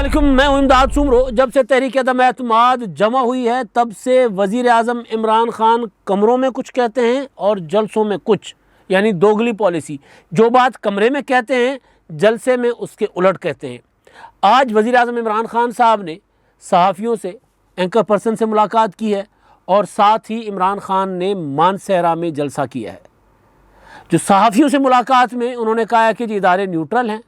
अस्सलामुअलैकुम, मैं हूं इमदाद सुमरो। जब से तहरीक अदम एतमाद जमा हुई है तब से वज़ीर आज़म इमरान खान कमरों में कुछ कहते हैं और जलसों में कुछ, यानी दोगली पॉलिसी। जो बात कमरे में कहते हैं जलसे में उसके उलट कहते हैं। आज वज़ीर आज़म इमरान खान साहब ने सहाफ़ियों से, एंकर पर्सन से मुलाकात की है और साथ ही इमरान खान ने मानसहरा में जलसा किया है। जो सहाफ़ियों से मुलाकात में उन्होंने कहा है कि जी इदारे न्यूट्रल हैं,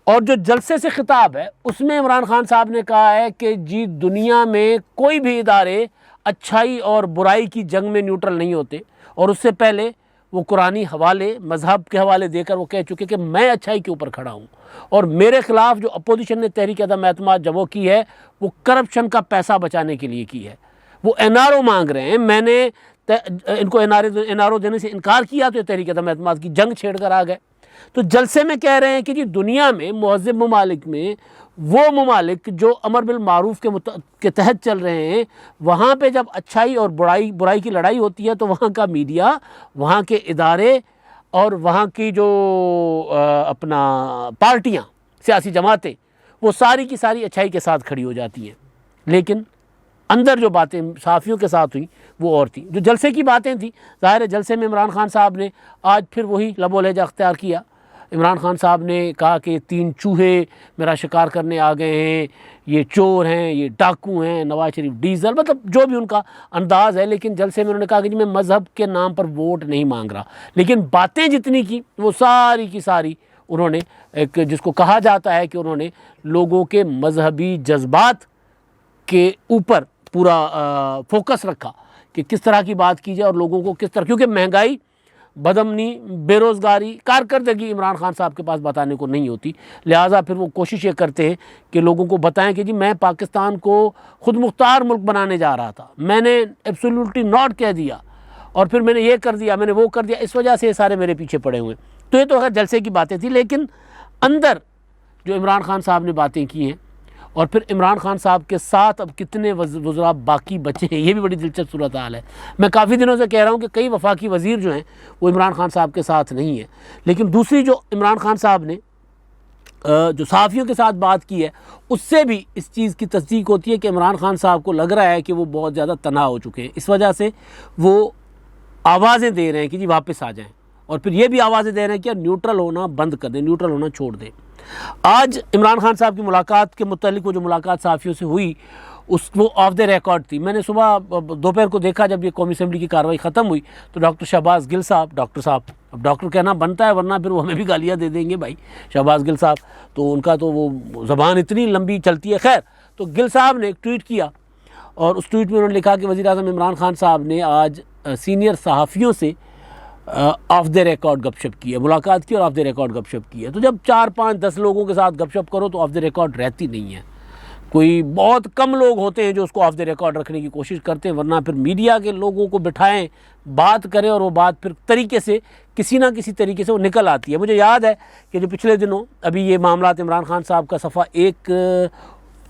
और जो जलसे से खिताब है उसमें इमरान खान साहब ने कहा है कि जी दुनिया में कोई भी इदारे अच्छाई और बुराई की जंग में न्यूट्रल नहीं होते। और उससे पहले वो कुरानी हवाले, मज़हब के हवाले देकर वो कह चुके कि मैं अच्छाई के ऊपर खड़ा हूँ और मेरे ख़िलाफ़ जो अपोजिशन ने तहरीक अदम एतमाद जमा की है वो करप्शन का पैसा बचाने के लिए की है। वो एनआरओ मांग रहे हैं। मैंने इनको एनआरओ देने से इनकार किया तो तहरीक अदम एतमाद की जंग छेड़ कर आ गए। तो जलसे में कह रहे हैं कि जी दुनिया में मुहज़्ज़ब ममालिक में वो ममालिक जो अमर बिल मारूफ़ के तहत चल रहे हैं, वहाँ पे जब अच्छाई और बुराई की लड़ाई होती है तो वहाँ का मीडिया, वहाँ के इदारे और वहाँ की जो अपना पार्टियाँ, सियासी जमातें, वो सारी की सारी अच्छाई के साथ खड़ी हो जाती हैं। लेकिन अंदर जो बातें सहाफ़ियों के साथ हुई वो और थी। जो जलसे की बातें थी, ज़ाहिर है जलसे में इमरान खान साहब ने आज फिर वही लबो लहजा अख्तियार किया। इमरान खान साहब ने कहा कि 3 चूहे मेरा शिकार करने आ गए हैं, ये चोर हैं, ये डाकू हैं, नवाज शरीफ डीजल, मतलब जो भी उनका अंदाज़ है। लेकिन जलसे में उन्होंने कहा कि जी मैं मज़हब के नाम पर वोट नहीं मांग रहा। लेकिन बातें जितनी की वो सारी की सारी उन्होंने एक, जिसको कहा जाता है कि उन्होंने लोगों के मजहबी जज्बात के ऊपर पूरा फोकस रखा कि किस तरह की बात की जाए और लोगों को किस तरह, क्योंकि महंगाई, बदअमनी, बेरोज़गारी, कारकर्दगी इमरान खान साहब के पास बताने को नहीं होती। लिहाजा फिर वो कोशिश ये करते हैं कि लोगों को बताएं कि जी मैं पाकिस्तान को ख़ुद मुख्तार मुल्क बनाने जा रहा था, मैंने एब्सोल्युटली नॉट कह दिया और फिर मैंने ये कर दिया, मैंने वो कर दिया, इस वजह से ये सारे मेरे पीछे पड़े हुए। तो ये तो अगर जलसे की बातें थी, लेकिन अंदर जो इमरान खान साहब ने बातें की हैं और फिर इमरान खान साहब के साथ अब कितने वज़रा बाकी बचे हैं, ये भी बड़ी दिलचस्प सूरत हाल है। मैं काफ़ी दिनों से कह रहा हूँ कि कई वफाकी वज़ीर जो हैं वो इमरान खान साहब के साथ नहीं है। लेकिन दूसरी जो इमरान खान साहब ने जो सहाफ़ियों के साथ बात की है उससे भी इस चीज़ की तस्दीक होती है कि इमरान खान साहब को लग रहा है कि वो बहुत ज़्यादा तनाव हो चुके हैं। इस वजह से वो आवाज़ें दे रहे हैं कि जी वापस आ जाएँ, और फिर ये भी आवाज़ें दे रहे हैं कि न्यूट्रल होना बंद कर दें, न्यूट्रल होना छोड़ दें। आज इमरान खान साहब की मुलाकात के मुतालिक वो जो मुलाकात सहाफ़ियों से हुई वो ऑफ द रिकॉर्ड थी। मैंने सुबह दोपहर को देखा जब ये कौमी असम्बली की कार्रवाई ख़त्म हुई तो डॉक्टर शहबाज गिल साहब, डॉक्टर साहब, अब डॉक्टर कहना बनता है वरना फिर वो हमें भी गालियाँ दे देंगे भाई, शहबाज गिल साहब, तो उनका तो वो ज़बान इतनी लंबी चलती है। खैर, तो गिल साहब ने एक ट्वीट किया और उस ट्वीट में उन्होंने लिखा कि वज़ीर आज़म इमरान खान साहब ने आज सीनियर सहाफ़ियों से ऑफ द रिकॉर्ड गपशप की है, मुलाकात की और ऑफ द रिकॉर्ड गपशप की है। तो जब 4, 5, 10 लोगों के साथ गपशप करो तो ऑफ द रिकॉर्ड रहती नहीं है। कोई बहुत कम लोग होते हैं जो उसको ऑफ द रिकॉर्ड रखने की कोशिश करते हैं, वरना फिर मीडिया के लोगों को बिठाएं, बात करें और वो बात फिर तरीके से किसी ना किसी तरीके से वो निकल आती है। मुझे याद है कि जो पिछले दिनों अभी ये मामला इमरान खान साहब का सफ़ा 1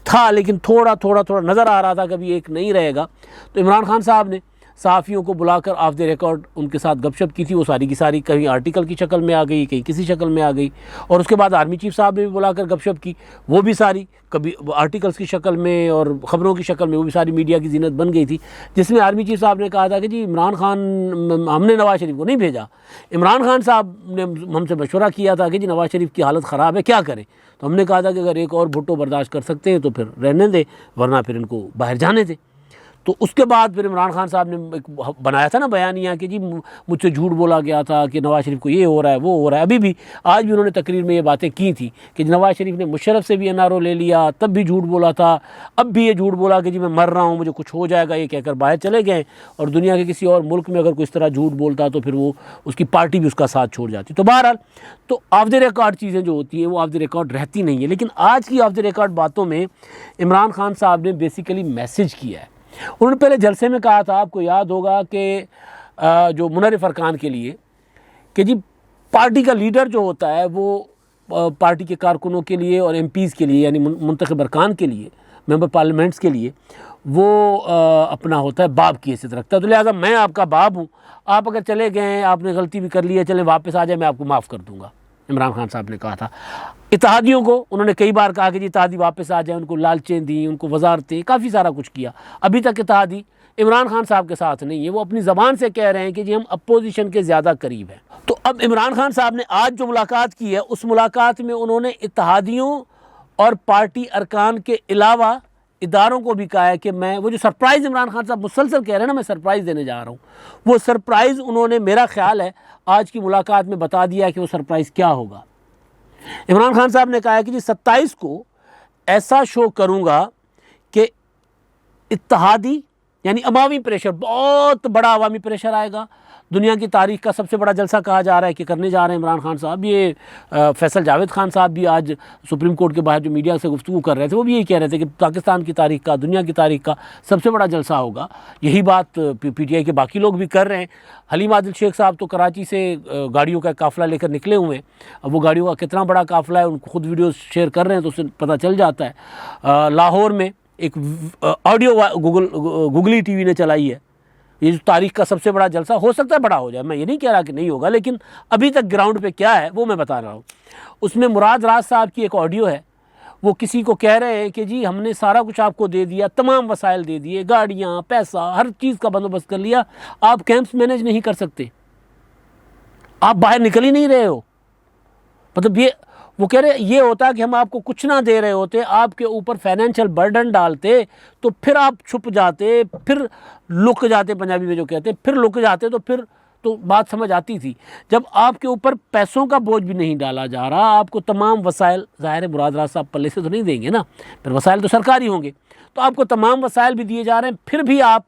था, लेकिन थोड़ा नज़र आ रहा था कि अभी 1 नहीं रहेगा, तो इमरान खान साहब ने सहाफ़ियों को बुलाकर ऑफ द रिकॉर्ड उनके साथ गपशप की थी। वो सारी की सारी कहीं आर्टिकल की शक्ल में आ गई, कहीं किसी शक्ल में आ गई, और उसके बाद आर्मी चीफ साहब ने भी बुलाकर गपशप की, वो भी सारी कभी आर्टिकल्स की शक्ल में और ख़बरों की शक्ल में, वो भी सारी मीडिया की जीनत बन गई थी। जिसमें आर्मी चीफ साहब ने कहा था कि जी इमरान खान, हमने नवाज़ शरीफ को नहीं भेजा, इमरान खान साहब ने हमसे मशवरा किया था कि जी नवाज़ शरीफ की हालत ख़राब है, क्या करें। तो हमने कहा था कि अगर एक और भुट्टो बर्दाश्त कर सकते हैं तो फिर रहने दें, वरना फिर इनको बाहर जाने दें। तो उसके बाद फिर इमरान खान साहब ने एक बनाया था ना बयानिया कि जी मुझसे झूठ बोला गया था कि नवाज़ शरीफ को ये हो रहा है, वो हो रहा है। अभी भी आज भी उन्होंने तकरीर में ये बातें की थी कि नवाज़ शरीफ ने मुशर्रफ से भी एनआरओ ले लिया, तब भी झूठ बोला था, अब भी ये झूठ बोला कि जी मैं मर रहा हूँ, मुझे कुछ हो जाएगा, ये कहकर बाहर चले गए। और दुनिया के किसी और मुल्क में अगर कोई इस तरह झूठ बोलता तो फिर वो उसकी पार्टी भी उसका साथ छोड़ जाती। तो बहरहाल तो ऑफ द रिकॉर्ड चीज़ें जो होती हैं वो ऑफ द रिकॉर्ड रहती नहीं है। लेकिन आज की ऑफ द रिकॉर्ड बातों में इमरान खान साहब ने बेसिकली मैसेज किया है। उन्होंने पहले जलसे में कहा था, आपको याद होगा कि जो मुनर्रिफ अरकान के लिए कि जी पार्टी का लीडर जो होता है वो पार्टी के कारकुनों के लिए और एमपीज़ के लिए, यानी मुंतखब अरकान के लिए, मेंबर पार्लियामेंट्स के लिए वो अपना होता है बाप की हैसियत रखता है। तो लिहाजा मैं आपका बाप हूँ, आप अगर चले गए, आपने गलती भी कर ली है, चले वापस आ जाए, मैं आपको माफ़ कर दूँगा। इमरान खान साहब ने कहा था। इत्तेहादियों को उन्होंने कई बार कहा कि जी इत्तेहादी वापस आ जाए, उनको लालचें दी, उनको वजारतें, काफ़ी सारा कुछ किया। अभी तक इत्तेहादी इमरान खान साहब के साथ नहीं है, वो अपनी ज़बान से कह रहे हैं कि जी हम अपोजिशन के ज़्यादा करीब हैं। तो अब इमरान खान साहब ने आज जो मुलाकात की है, उस मुलाकात में उन्होंने इत्तेहादियों और पार्टी अरकान के अलावा इदारों को भी कहा है कि मैं, वो जो सरप्राइज़ इमरान खान साहब मुसलसल कह रहे हैं ना, मैं सरप्राइज़ देने जा रहा हूँ, वो सरप्राइज़ उन्होंने, मेरा ख्याल है, आज की मुलाकात में बता दिया है कि वो सरप्राइज़ क्या होगा। इमरान खान साहब ने कहा है कि जी 27 को ऐसा शो करूँगा कि इत्तेहादी यानी अवामी प्रेशर, बहुत बड़ा अवामी प्रेशर आएगा। दुनिया की तारीख का सबसे बड़ा जलसा कहा जा रहा है कि करने जा रहे हैं इमरान खान साहब। ये फैसल जावेद खान साहब भी आज सुप्रीम कोर्ट के बाहर जो मीडिया से गुफ्तगू कर रहे थे, वो भी यही कह रहे थे कि पाकिस्तान की तारीख का, दुनिया की तारीख का सबसे बड़ा जलसा होगा। यही बात PTI के बाकी लोग भी कर रहे हैं। हलीम आदिल शेख साहब तो कराची से गाड़ियों का काफ़िला लेकर निकले हुए हैं। अब वो गाड़ियों का कितना बड़ा काफ़िला है, उनको खुद वीडियो शेयर कर रहे हैं, तो उससे पता चल जाता है। लाहौर में एक ऑडियो गूगली TV ने चलाई है। ये जो तारीख का सबसे बड़ा जलसा, हो सकता है बड़ा हो जाए, मैं ये नहीं कह रहा कि नहीं होगा, लेकिन अभी तक ग्राउंड पे क्या है वो मैं बता रहा हूँ। उसमें मुराद राज साहब की एक ऑडियो है, वो किसी को कह रहे हैं कि जी हमने सारा कुछ आपको दे दिया, तमाम वसाइल दे दिए, गाड़ियाँ, पैसा, हर चीज़ का बंदोबस्त कर लिया, आप कैंप्स मैनेज नहीं कर सकते, आप बाहर निकल ही नहीं रहे हो। मतलब ये, वो कह रहे ये होता कि हम आपको कुछ ना दे रहे होते, आपके ऊपर फाइनेंशियल बर्डन डालते, तो फिर आप छुप जाते, फिर लुक जाते, पंजाबी में जो कहते हैं, फिर लुक जाते, तो फिर तो बात समझ आती थी। जब आपके ऊपर पैसों का बोझ भी नहीं डाला जा रहा, आपको तमाम वसाइल, ज़ाहिर है मुराद राज साहब पल्ले से तो नहीं देंगे ना, फिर वसाइल तो सरकारी होंगे, तो आपको तमाम वसाइल भी दिए जा रहे हैं, फिर भी आप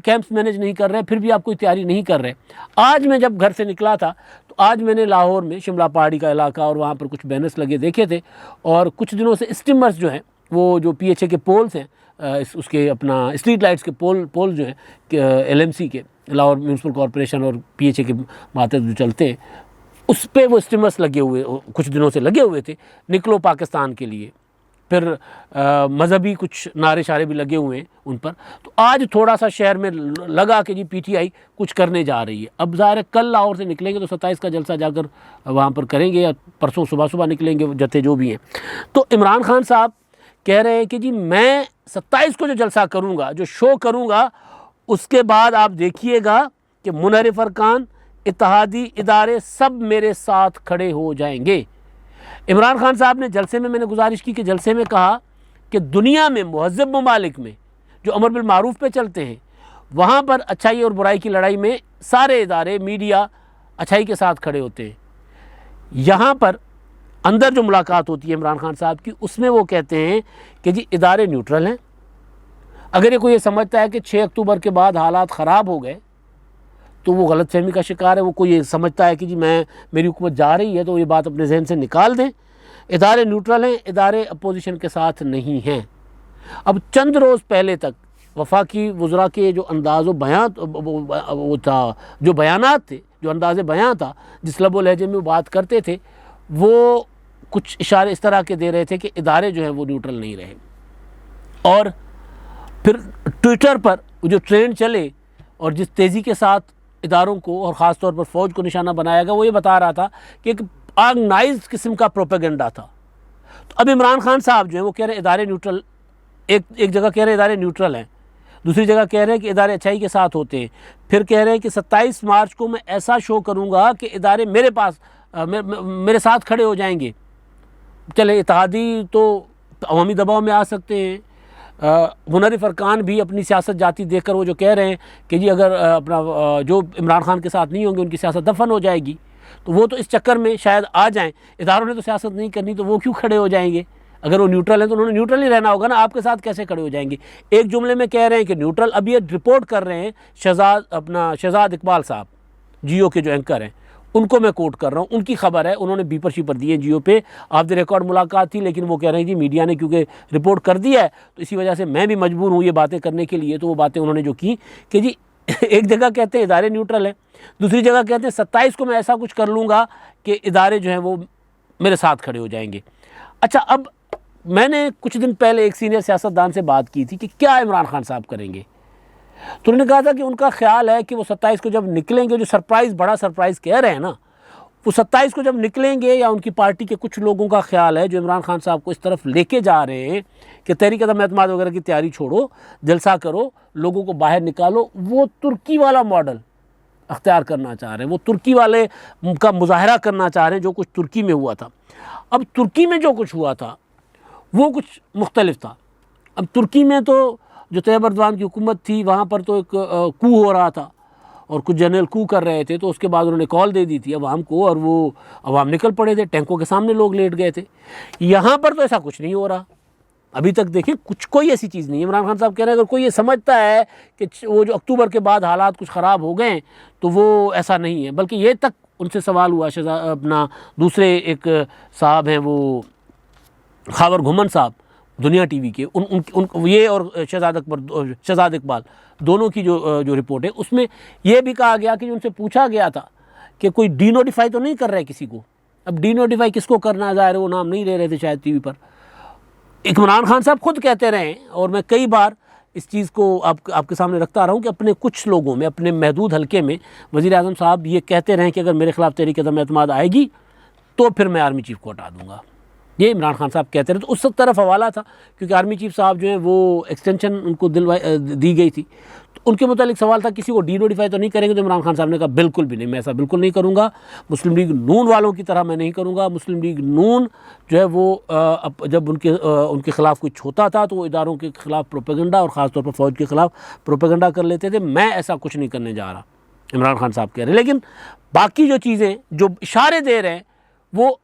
कैंप्स मैनेज नहीं कर रहे, फिर भी आप कोई तैयारी नहीं कर रहे। आज मैं जब घर से निकला था, तो आज मैंने लाहौर में शिमला पहाड़ी का इलाका और वहाँ पर कुछ बैनर्स लगे देखे थे, और कुछ दिनों से स्टिमर्स जो हैं, वो जो PHA के पोल्स हैं, उसके अपना स्ट्रीट लाइट्स के पोल जो हैं LMC के, लाहौर म्यूनसिपल कॉरपोरेशन और PHA के मातहत जो चलते हैं, उस पर वो स्टिमर्स लगे हुए, कुछ दिनों से लगे हुए थे, निकलो पाकिस्तान के लिए। फिर मजहबी कुछ नारे शारे भी लगे हुए हैं उन पर। तो आज थोड़ा सा शहर में लगा कि जी PTI कुछ करने जा रही है। अब ज़ाहिर है कल लाहौर से निकलेंगे तो 27 का जलसा जाकर वहाँ पर करेंगे, या परसों सुबह सुबह निकलेंगे जत्थे जो भी हैं। तो इमरान खान साहब कह रहे हैं कि जी मैं 27 को जो जलसा करूँगा, जो शो करूँगा, उसके बाद आप देखिएगा कि मुनहरिफ अरकान, इत्तेहादी इदारे सब मेरे साथ खड़े हो जाएंगे। इमरान खान साहब ने जलसे में, मैंने गुजारिश की कि जलसे में कहा कि दुनिया में मुहज़्ज़ब ममालिक में जो अमर बिल मारूफ पे चलते हैं, वहाँ पर अच्छाई और बुराई की लड़ाई में सारे इदारे, मीडिया अच्छाई के साथ खड़े होते हैं। यहाँ पर अंदर जो मुलाकात होती है इमरान खान साहब की, उसमें वो कहते हैं कि जी इदारे न्यूट्रल हैं। अगर ये कोई ये समझता है कि 6 अक्टूबर के बाद हालात ख़राब हो गए, तो वो गलतफहमी का शिकार है। वो कोई ये समझता है कि जी मेरी हुकूमत जा रही है, तो ये बात अपने जहन से निकाल दें। इदारे न्यूट्रल हैं, इदारे अपोजिशन के साथ नहीं हैं। अब चंद रोज़ पहले तक वफाकी वज़रा के जो अंदाज़ बयान वो था, जो बयानात थे, जो अंदाज़ बयान था, जिस लब व लहजे में वो बात करते थे, वो कुछ इशारे इस तरह के दे रहे थे कि इदारे जो हैं वो न्यूट्रल नहीं रहे। और फिर ट्विटर पर जो ट्रेंड चले और जिस तेज़ी के साथ इदारों को और ख़ास तौर पर फ़ौज को निशाना बनाया गया, वो ये बता रहा था कि एक ऑर्गेनाइज्ड किस्म का प्रोपेगेंडा था। तो अब इमरान खान साहब जो है वो कह रहे हैं इदारे न्यूट्रल, एक जगह कह रहे हैं इदारे न्यूट्रल हैं, दूसरी जगह कह रहे हैं कि इदारे अच्छाई के साथ होते हैं, फिर कह रहे हैं कि 27 मार्च को मैं ऐसा शो करूँगा कि इदारे मेरे पास मेरे साथ खड़े हो जाएंगे। चले, इत्तेहादी तो अवामी दबाव में आ सकते हैं, मुनहरिफ अरकान भी अपनी सियासत जाती देखकर वो जो कह रहे हैं कि जी अगर अपना जो इमरान खान के साथ नहीं होंगे उनकी सियासत दफन हो जाएगी, तो वो तो इस चक्कर में शायद आ जाएं। इदारों ने तो सियासत नहीं करनी, तो वो क्यों खड़े हो जाएंगे? अगर वो न्यूट्रल है तो उन्होंने न्यूट्रल ही रहना होगा ना, आपके साथ कैसे खड़े हो जाएंगे? एक जुमले में कह रहे हैं कि न्यूट्रल। अब ये रिपोर्ट कर रहे हैं शहजाद इकबाल साहब, जियो के जो एंकर हैं, उनको मैं कोट कर रहा हूँ, उनकी खबर है, उन्होंने बीपर शीपर दी है जियो पे। ऑफ द रिकॉर्ड मुलाकात थी, लेकिन वो कह रहे हैं जी मीडिया ने क्योंकि रिपोर्ट कर दिया है, तो इसी वजह से मैं भी मजबूर हूँ ये बातें करने के लिए। तो वो बातें उन्होंने जो की कि जी एक जगह कहते हैं इदारे न्यूट्रल हैं, दूसरी जगह कहते हैं 27 को मैं ऐसा कुछ कर लूँगा कि इदारे जो हैं वो मेरे साथ खड़े हो जाएंगे। अच्छा, अब मैंने कुछ दिन पहले एक सीनियर सियासतदान से बात की थी कि क्या इमरान खान साहब करेंगे, तो उन्होंने कहा था कि उनका ख्याल है कि वो 27 को जब निकलेंगे, जो सरप्राइज़, बड़ा सरप्राइज़ कह रहे हैं ना, वो 27 को जब निकलेंगे, या उनकी पार्टी के कुछ लोगों का ख्याल है जो इमरान खान साहब को इस तरफ लेके जा रहे हैं कि तहरीक अदम एतमाद वगैरह की तैयारी छोड़ो, जलसा करो, लोगों को बाहर निकालो, वो तुर्की वाला मॉडल अख्तियार करना चाह रहे हैं, वो तुर्की वाले का मुजाहरा करना चाह रहे हैं जो कुछ तुर्की में हुआ था। अब तुर्की में जो कुछ हुआ था वो कुछ मुख्तलिफ था। अब तुर्की में तो जो तैयब एर्दोआन की हुकूमत थी वहाँ पर तो एक कू हो रहा था और कुछ जनरल कू कर रहे थे, तो उसके बाद उन्होंने कॉल दे दी थी अवाम को और वो अवाम निकल पड़े थे, टैंकों के सामने लोग लेट गए थे। यहाँ पर तो ऐसा कुछ नहीं हो रहा अभी तक। देखिए कुछ कोई ऐसी चीज़ नहीं है। इमरान खान साहब कह रहे हैं अगर कोई ये समझता है कि वो जो अक्टूबर के बाद हालात कुछ ख़राब हो गए तो वो ऐसा नहीं है, बल्कि ये तक उनसे सवाल हुआ अपना दूसरे एक साहब हैं वो खावर घुमन साहब दुनिया टीवी के, उन ये और शहजाद इकबाल दोनों की जो रिपोर्ट है उसमें यह भी कहा गया कि उनसे पूछा गया था कि कोई डी नोटिफाई तो नहीं कर रहा है किसी को। अब डी नोटिफाई किसको करना, ज़ाहिर है वो नाम नहीं ले रहे थे शायद टीवी पर। इमरान खान साहब खुद कहते रहे और मैं कई बार इस चीज़ को आपके सामने रखता रहा हूँ कि अपने कुछ लोगों में, अपने महदूद हलके में वज़ीर आज़म साहब ये कहते रहे कि अगर मेरे खिलाफ तहरीक अदम एतमाद आएगी तो फिर मैं आर्मी चीफ़ को हटा दूँगा। ये इमरान खान साहब कहते रहे। तो उस तरफ हवाला था क्योंकि आर्मी चीफ साहब जो हैं वो एक्सटेंशन उनको दी गई थी, तो उनके मुतालिक सवाल था किसी को डी नोटिफाई तो नहीं करेंगे। तो इमरान खान साहब ने कहा बिल्कुल भी नहीं, मैं ऐसा बिल्कुल नहीं करूँगा, मुस्लिम लीग नून वालों की तरह मैं नहीं करूँगा। मुस्लिम लीग नून जो है वो जब उनके ख़िलाफ़ कुछ होता था तो वो इदारों के ख़िलाफ़ प्रोपेगेंडा और ख़ास तौर पर फ़ौज के ख़िलाफ़ प्रोपेगेंडा कर लेते थे। मैं ऐसा कुछ नहीं करने जा रहा, इमरान खान साहब कह रहे हैं। लेकिन बाकी जो चीज़ें जो इशारे दे रहे हैं वो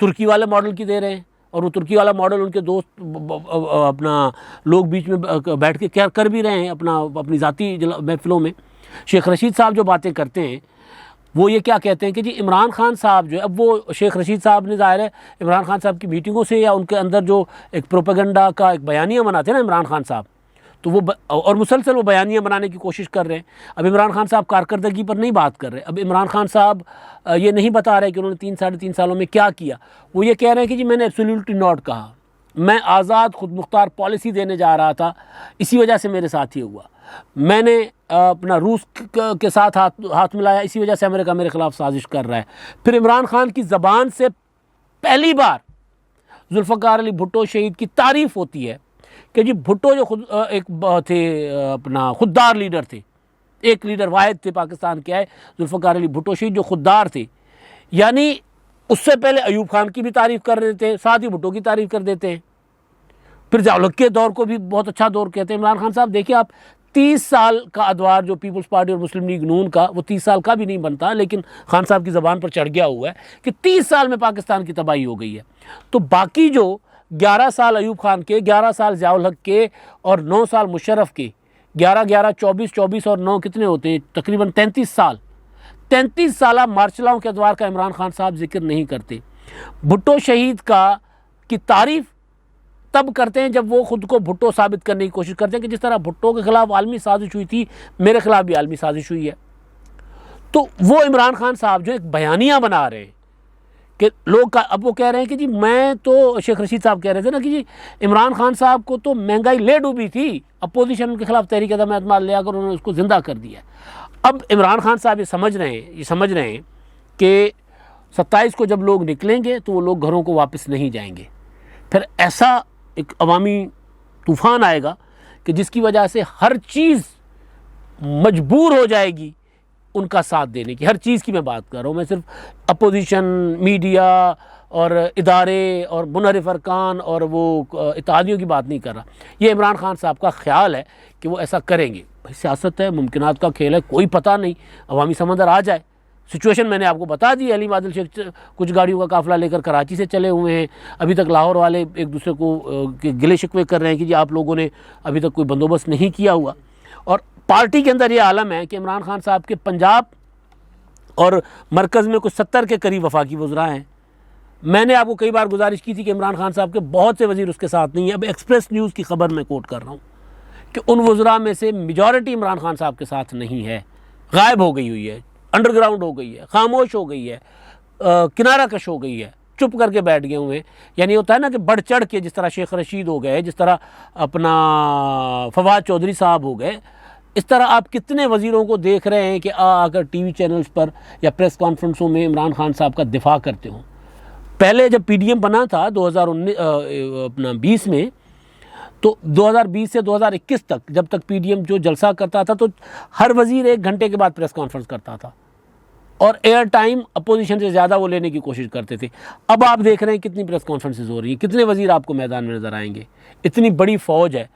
तुर्की वाले मॉडल की दे रहे हैं और वो तुर्की वाला मॉडल उनके दोस्त अपना लोग बीच में बैठ के क्या कर भी रहे हैं अपनी ज़ाती महफिलों में। शेख रशीद साहब जो बातें करते हैं वो ये क्या कहते हैं कि जी इमरान खान साहब जो है, अब वो शेख रशीद साहब ने ज़ाहिर है इमरान खान साहब की मीटिंगों से या उनके अंदर जो एक प्रोपेगेंडा का एक बयानिया बनाते हैं ना इमरान खान साहब, तो वो और मुसलसल वो बयानिया बनाने की कोशिश कर रहे हैं। अब इमरान खान साहब कारकर्दगी पर नहीं बात कर रहे। अब इमरान खान साहब ये नहीं बता रहे कि उन्होंने 3-3.5 सालों में क्या किया। वो ये कह रहे हैं कि जी मैंने एब्सोल्युटली नॉट कहा, मैं आज़ाद खुद मुख्तार पॉलिसी देने जा रहा था, इसी वजह से मेरे साथ ये हुआ। मैंने अपना रूस के साथ हाथ मिलाया, इसी वजह से अमेरिका मेरे ख़िलाफ़ साजिश कर रहा है। फिर इमरान खान की ज़बान से पहली बार जुल्फ़िकार अली भुट्टो शहीद की तारीफ़ होती है कि जी भुट्टो जो खुद एक थे अपना खुददार लीडर थे, एक लीडर वाहिद थे पाकिस्तान के आए जुल्फ़िकार अली भुट्टो शहीद जो खुददार थे। यानी उससे पहले अयूब खान की भी तारीफ़ कर देते हैं, साथ ही भुट्टो की तारीफ़ कर देते हैं। फिर ज़िया-उल-हक़ के दौर को भी बहुत अच्छा दौर कहते हैं। इमरान खान साहब देखिए आप 30 साल का अदवार जो पीपल्स पार्टी और मुस्लिम लीग नून का, वो 30 साल का भी नहीं बनता, लेकिन खान साहब की ज़बान पर चढ़ गया हुआ है कि 30 साल में पाकिस्तान की तबाही हो गई है। तो बाकी जो 11 साल अयूब खान के, 11 साल ज़िया-उल-हक़ के और 9 साल मुशर्रफ के, 11-11, 24-24 और 9 कितने होते हैं, तकरीबन 33 साल, 33 साल मार्शलाओं के अदवार का इमरान खान साहब जिक्र नहीं करते। भुट्टो शहीद की तारीफ़ तब करते हैं जब वो ख़ुद को भुट्टो साबित करने की कोशिश करते हैं कि जिस तरह भुट्टो के ख़िलाफ़ आलमी साजिश हुई थी, मेरे ख़िलाफ़ भी आलमी साजिश हुई है। तो वो इमरान खान साहब जो एक बयानिया बना रहे हैं कि लोग का, अब वो कह रहे हैं कि जी मैं तो, शेख रशीद साहब कह रहे थे ना कि जी इमरान खान साहब को तो महंगाई ले डूबी थी, अपोजिशन के ख़िलाफ़ तहरीक अदम एतमाद ले आकर उन्होंने उसको ज़िंदा कर दिया। अब इमरान खान साहब ये समझ रहे हैं कि 27 को जब लोग निकलेंगे तो वो लोग घरों को वापस नहीं जाएंगे। फिर ऐसा एक अवामी तूफ़ान आएगा कि जिसकी वजह से हर चीज़ मजबूर हो जाएगी उनका साथ देने की। हर चीज़ की मैं बात कर रहा हूँ, मैं सिर्फ अपोजिशन, मीडिया और इदारे और मुनरिफ अरकान और वो इत्तेहादियों की बात नहीं कर रहा। ये इमरान खान साहब का ख्याल है कि वो ऐसा करेंगे। भाई सियासत है, मुमकिनात का खेल है, कोई पता नहीं, अवामी समंदर आ जाए। सिचुएशन मैंने आपको बता दी। अली आदिल शेख कुछ गाड़ियों का काफ़िला लेकर कराची से चले हुए हैं। अभी तक लाहौर वाले एक दूसरे को गिले शिकवे कर रहे हैं कि जी आप लोगों ने अभी तक कोई बंदोबस्त नहीं किया हुआ। और पार्टी के अंदर ये आलम है कि इमरान खान साहब के पंजाब और मरकज़ में कुछ 70 के करीब वफाकी वज़रा हैं। मैंने आपको कई बार गुजारिश की थी कि इमरान खान साहब के बहुत से वज़ीर उसके साथ नहीं है। अब एक्सप्रेस न्यूज़ की खबर मैं कोट कर रहा हूँ कि उन वज़रा में से मेजॉरिटी इमरान खान साहब के साथ नहीं है, गायब हो गई हुई है, अंडरग्राउंड हो गई है, खामोश हो गई है, किनारा कश हो गई है, चुप करके बैठ गए हुए हैं। यानी होता है ना कि बढ़ चढ़ के, जिस तरह शेख रशीद हो गए, जिस तरह अपना फवाद चौधरी साहब हो गए, इस तरह आप कितने वज़ीरों को देख रहे हैं कि आकर टीवी चैनल्स पर या प्रेस कॉन्फ्रेंसों में इमरान खान साहब का दिफा करते हों। पहले जब पीडीएम बना था 2020 में, तो 2020 से 2021 तक जब तक पीडीएम जो जलसा करता था तो हर वज़ीर 1 घंटे के बाद प्रेस कॉन्फ्रेंस करता था और एयर टाइम अपोजिशन से ज़्यादा वो लेने की कोशिश करते थे। अब आप देख रहे हैं कितनी प्रेस कॉन्फ्रेंसेज हो रही हैं, कितने वज़ीर आपको मैदान में नज़र आएंगे। इतनी बड़ी फ़ौज है,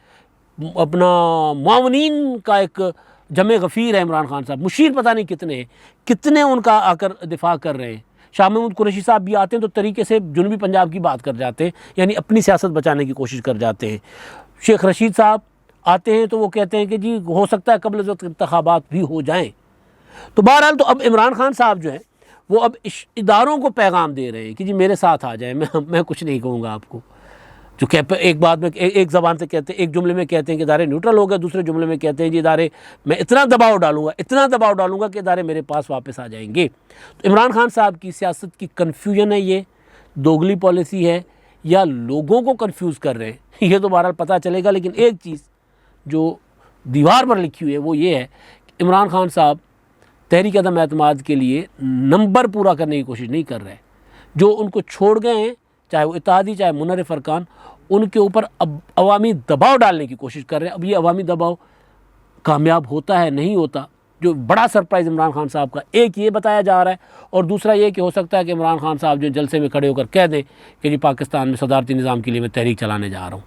अपना मुआवनीन का एक जमे गफ़ीर है इमरान खान साहब, मुशीर पता नहीं कितने हैं, कितने उनका आकर दिफा कर रहे हैं। शाह महमूद कुरैशी साहब भी आते हैं तो तरीके से जुनूबी पंजाब की बात कर जाते हैं, यानी अपनी सियासत बचाने की कोशिश कर जाते हैं। शेख रशीद साहब आते हैं तो वो कहते हैं कि जी हो सकता है कबल वक्त इंतखाबात भी हो जाएं। तो बहरहाल तो अब इमरान खान साहब जो है वो अब इदारों को पैगाम दे रहे हैं कि जी मेरे साथ आ जाएं, मैं कुछ नहीं कहूँगा आपको। जो एक बात में एक ज़बान से कहते हैं, एक जुमले में कहते हैं कि इदारे न्यूट्रल हो गए, दूसरे जुमले में कहते हैं जी इदारे मैं इतना दबाव डालूंगा कि इदारे मेरे पास वापस आ जाएंगे। तो इमरान खान साहब की सियासत की कन्फ्यूजन है, ये दोगली पॉलिसी है या लोगों को कन्फ्यूज़ कर रहे हैं, ये तो बहरहाल पता चलेगा। लेकिन एक चीज़ जो दीवार पर लिखी हुई है वो ये है कि इमरान खान साहब तहरीक अदम एतमाद के लिए नंबर पूरा करने की कोशिश नहीं कर रहे। जो उनको छोड़ गए हैं, चाहे वो इत्तेहादी चाहे मुनर्रिफ अरकान, उनके ऊपर अब अवामी दबाव डालने की कोशिश कर रहे हैं। अब ये अवामी दबाव कामयाब होता है नहीं होता, जो बड़ा सरप्राइज़ इमरान खान साहब का एक ये बताया जा रहा है, और दूसरा ये कि हो सकता है कि इमरान खान साहब जो जलसे में खड़े होकर कह दें कि जी पाकिस्तान में सदारती निज़ाम के लिए मैं तहरीक चलाने जा रहा हूँ।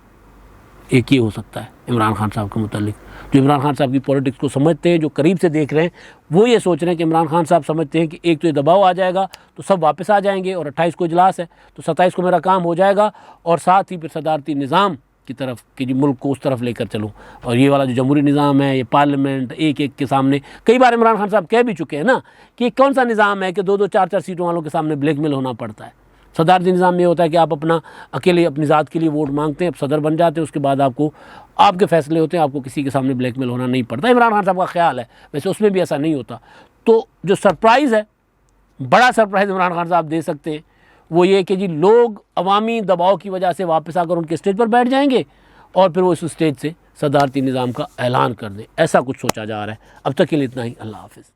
एक ये हो सकता है इमरान खान साहब के मुतालिक। जो इमरान खान साहब की पॉलिटिक्स को समझते हैं, जो करीब से देख रहे हैं, वो ये सोच रहे हैं कि इमरान खान साहब समझते हैं कि एक तो ये दबाव आ जाएगा तो सब वापस आ जाएंगे, और 28 को इजलास है तो 27 को मेरा काम हो जाएगा, और साथ ही फिर सदारती निज़ाम की तरफ कि जी मुल्क को उस तरफ लेकर चलूँ। और ये वाला जो जमहूरी निज़ाम है, ये पार्लियामेंट एक एक के सामने, कई बार इमरान खान साहब कह भी चुके हैं ना कि कौन सा निज़ाम है कि 2-2 4-4 सीटों वालों के सामने ब्लैकमेल होना पड़ता है। सदारती निज़ाम में होता है कि आप अपना अकेले अपनी ज़ात के लिए वोट मांगते हैं, अब सदर बन जाते हैं, उसके बाद आपको आपके फैसले होते हैं, आपको किसी के सामने ब्लैकमेल होना नहीं पड़ता। इमरान खान साहब का ख्याल है, वैसे उसमें भी ऐसा नहीं होता। तो जो सरप्राइज़ है, बड़ा सरप्राइज़ इमरान खान साहब दे सकते हैं वो ये कि जी लोग अवामी दबाव की वजह से वापस आकर उनके स्टेज पर बैठ जाएंगे और फिर वो इस स्टेज से सदारती निज़ाम का ऐलान कर दें। ऐसा कुछ सोचा जा रहा है। अब तक के लिए इतना ही। अल्लाह हाफ़िज़।